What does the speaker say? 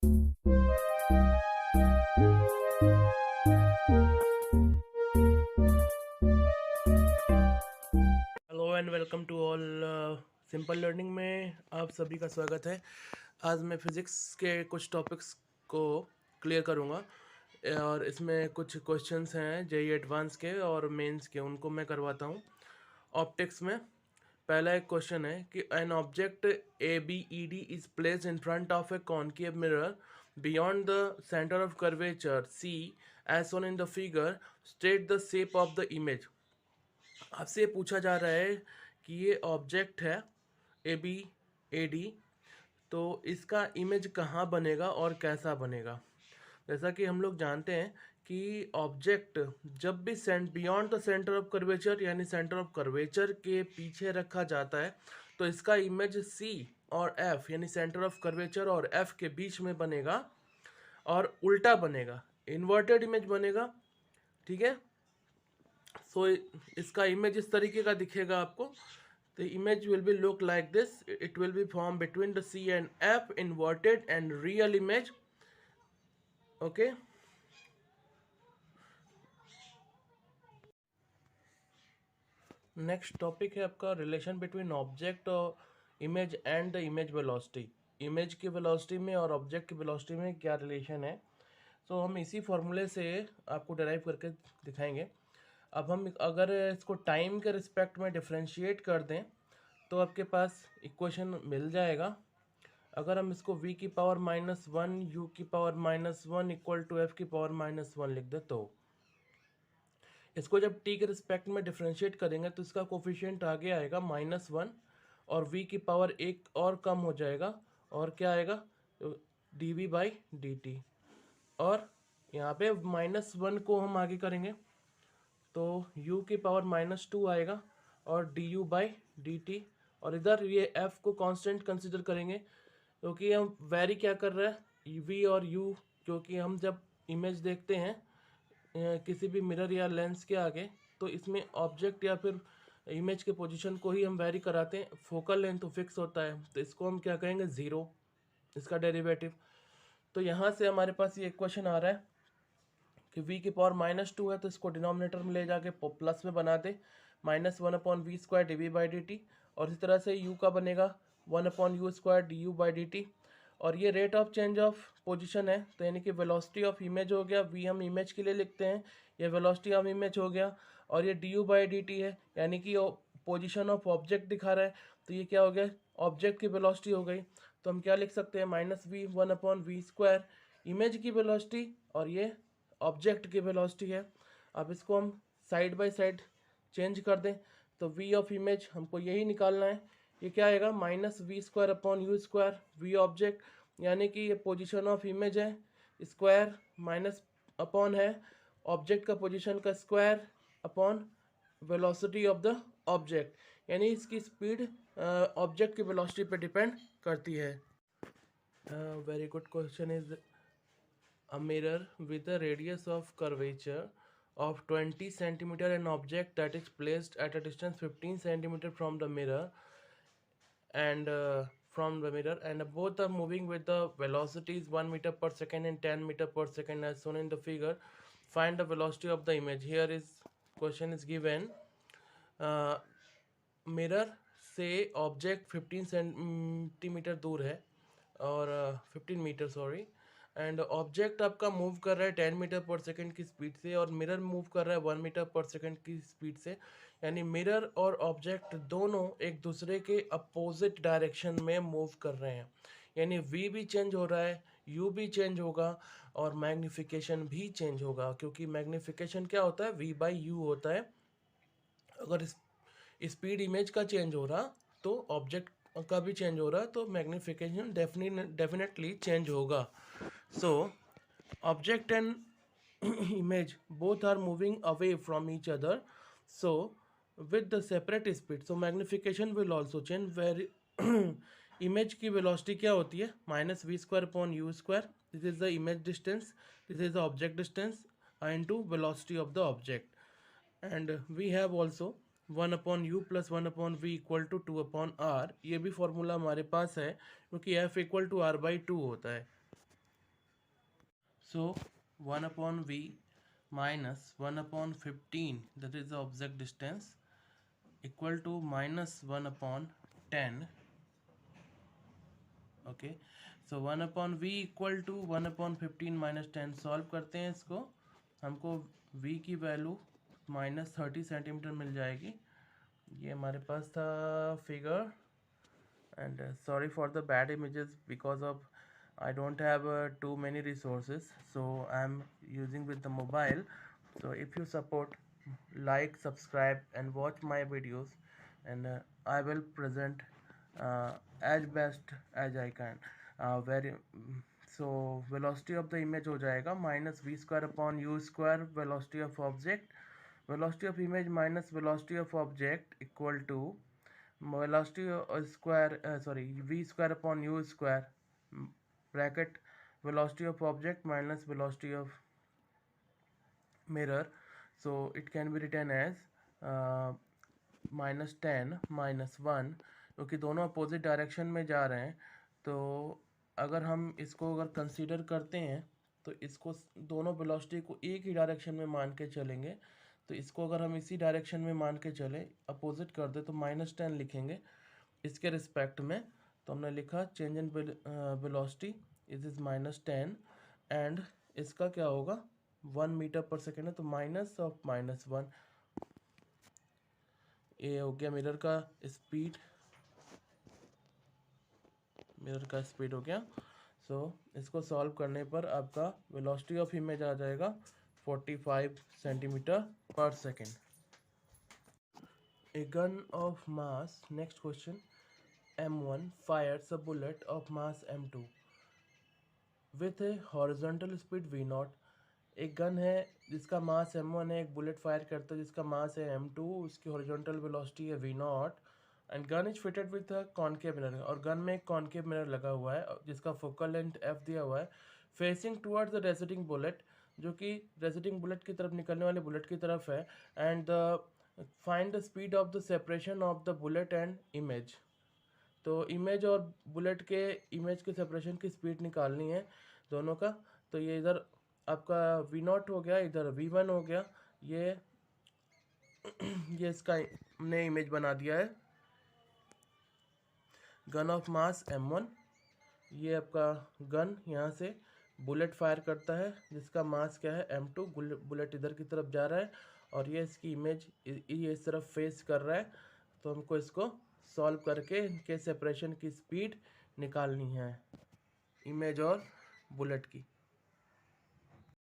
Hello and welcome to all. Simple learning में आप सभी का स्वागत है। आज मैं फिज़िक्स के कुछ टॉपिक्स को क्लियर करूँगा और इसमें कुछ क्वेश्चंस हैं जेई एडवांस के और मेंस के, उनको मैं करवाता हूँ। ऑप्टिक्स में पहला एक क्वेश्चन है कि an object A B E D is placed in front of a concave mirror beyond the centre of curvature C as shown in the figure, state the shape of the image. आपसे पूछा जा रहा है कि ये object है A B A D, तो इसका इमेज कहाँ बनेगा और कैसा बनेगा। जैसा कि हम लोग जानते हैं कि ऑब्जेक्ट जब भी beyond the centre of curvature यानी सेंटर ऑफ कर्वेचर के पीछे रखा जाता है तो इसका इमेज सी और एफ यानी सेंटर ऑफ कर्वेचर और एफ के बीच में बनेगा और उल्टा बनेगा, इन्वर्टेड इमेज बनेगा। ठीक है, सो इसका इमेज इस तरीके का दिखेगा आपको। The image will be look like this, it will be form between the C and F, inverted and real image. Okay, next topic है आपका रिलेशन बिटवीन ऑब्जेक्ट और image and the image velocity. Image की velocity में और object की velocity में क्या relation है, तो हम इसी फॉर्मूले से आपको डराइव करके दिखाएंगे। अब हम अगर इसको टाइम के रिस्पेक्ट में डिफ्रेंशिएट कर दें तो आपके पास इक्वेशन मिल जाएगा। अगर हम इसको v की पावर -1 u की पावर -1 इक्वल टू f की पावर -1 लिख दे, तो इसको जब t के रिस्पेक्ट में डिफ्रेंशिएट करेंगे तो इसका कोफिशिएंट आगे आएगा -1 और v की पावर एक और कम हो जाएगा और क्या आएगा, dv/dt। और यहाँ पे -1 को हम आगे करेंगे तो u की पावर -2 आएगा और du/dt। और इधर ये f को कांस्टेंट कंसिडर करेंगे क्योंकि हम वेरी क्या कर रहा है v और u, क्योंकि हम जब इमेज देखते हैं किसी भी मिरर या लेंस के आगे तो इसमें ऑब्जेक्ट या फिर इमेज के पोजीशन को ही हम वेरी कराते हैं। फोकल लेंथ तो फिक्स होता है, तो इसको हम क्या कहेंगे, ज़ीरो, इसका डेरिवेटिव। तो यहाँ से हमारे पास ये क्वेश्चन आ रहा है कि v की पावर -2 है तो इसको डिनोमिनेटर में ले जाके प्लस में बना दे, -1/v² dv/dt। और इसी तरह से u का बनेगा 1/u² du/dt। और ये rate of change of position है, तो यानी कि वेलोसिटी ऑफ इमेज हो गया, v हम इमेज के लिए लिखते हैं, ये वेलोसिटी ऑफ इमेज हो गया। और ये du/dt है यानी कि पोजीशन ऑफ ऑब्जेक्ट दिखा रहा है, तो ये क्या हो गया, ऑब्जेक्ट की वेलोसिटी हो गई। तो हम क्या लिख सकते हैं, -v 1/v², इमेज की वेलोसिटी और ये ऑब्जेक्ट की वेलोसिटी है। अब इसको हम साइड बाय साइड चेंज कर दें तो v ऑफ इमेज हमको यही निकालना है, ये क्या आएगा, -v²/u², v ऑब्जेक्ट यानी कि ये पोजीशन ऑफ इमेज है, स्क्वायर माइनस अपॉन है ऑब्जेक्ट का पोजीशन का square upon velocity of the object, यानी इसकी स्पीड ऑब्जेक्ट की वेलोसिटी पे डिपेंड करती है। Very good question is a mirror with a radius of curvature of 20 centimeter, an object that is placed at a distance 15 centimeter from the mirror and both are moving with the velocities 1 meter per second and 10 meter per second as shown in the figure. Find the velocity of the image. Here is question is given, mirror से object 15 centimetre दूर है और 15 metre sorry, and object आपका move कर रहा है 10 metre पर second की स्पीड से और मिरर मूव कर रहा है 1 मीटर पर सेकंड की स्पीड से, यानी मिरर और ऑब्जेक्ट दोनों एक दूसरे के अपोजिट डायरेक्शन में मूव कर रहे हैं, यानी v भी चेंज हो रहा है, u भी चेंज होगा और मैग्निफिकेशन भी चेंज होगा, क्योंकि मैग्निफिकेशन क्या होता है, v/u होता है। अगर स्पीड इमेज का चेंज हो रहा तो ऑब्जेक्ट का भी चेंज हो रहा है, तो मैग्निफिकेशन डेफिनेटली चेंज होगा। So object and image both are moving away from each other, so with the separate speed, so magnification will also change, where image की velocity क्या होती है, -v²/u², this is the image distance, this is the object distance into velocity of the object, and we have also 1/u + 1/v = 2/r। ये भी formula हमारे पास है क्योंकि f = r/2 होता है। So 1 upon v minus 1 upon 15, that is the object distance, equal to minus 1 upon 10. Okay, so 1 upon v equal to 1 upon 15 minus 10. Solve करते हैं इसको, हमको v की वैल्यू माइनस 30 सेंटीमीटर मिल जाएगी. ये हमारे पास था figure. And sorry for the bad images because of I don't have too many resources, so I'm using with the mobile. So if you support, like, subscribe and watch my videos, and I will present as best as I can. Very so velocity of the image हो जाएगा minus v square upon u square velocity of object. Velocity of image minus velocity of object equal to velocity square v square upon u square bracket velocity of object minus velocity of mirror. So it can be written as minus 10 minus 1, क्योंकि दोनों opposite direction में जा रहे हैं. तो अगर हम इसको अगर कंसीडर करते हैं तो इसको दोनों वेलोसिटी को एक ही डायरेक्शन में मान के चलेंगे. तो इसको अगर हम इसी डायरेक्शन में मान के चलें, अपोजिट कर दे, तो माइनस 10 लिखेंगे इसके रिस्पेक्ट में. तो हमने लिखा change in velocity is minus 10, and इसका क्या होगा 1 मीटर पर सेकेंड है, तो माइनस ऑफ माइनस 1. ये हो गया मिरर का स्पीड, हो गया. सो इसको सॉल्व करने पर आपका वेलोसिटी ऑफ इमेज आ जाएगा 45 सेंटीमीटर पर second. A gun of mass, next question, M1 fires a bullet of mass M2 with a horizontal speed V0. एक गन है जिसका मास M1 है, एक बुलेट फायर करता है जिसका मास है M2, उसकी हॉरिजॉन्टल वेलोसिटी है V0, and gun is fitted with a concave mirror. और गन में एक कॉनकेव मिरर लगा हुआ है जिसका फोकल लेंथ f दिया हुआ है, फेसिंग टुवर्ड्स द रेसिटिंग बुलेट, जो कि रेसिटिंग बुलेट की तरफ निकलने वाले बुलेट की तरफ है. And find the speed of the separation of the bullet and image. तो इमेज और बुलेट के इमेज के सेपरेशन की स्पीड निकालनी है दोनों का. तो ये इधर आपका V0 हो गया, इधर V1 हो गया. ये इसका हमने इमेज बना दिया है. गन ऑफ मास M1, ये आपका गन यहाँ से बुलेट फायर करता है जिसका मास क्या है M2. बुलेट इधर की तरफ जा रहा है और ये इसकी इमेज ये इस तरफ फेस कर रहा है. तो हमको इसको सॉल्व करके इनके सेपरेशन की स्पीड निकालनी है, इमेज और बुलेट की.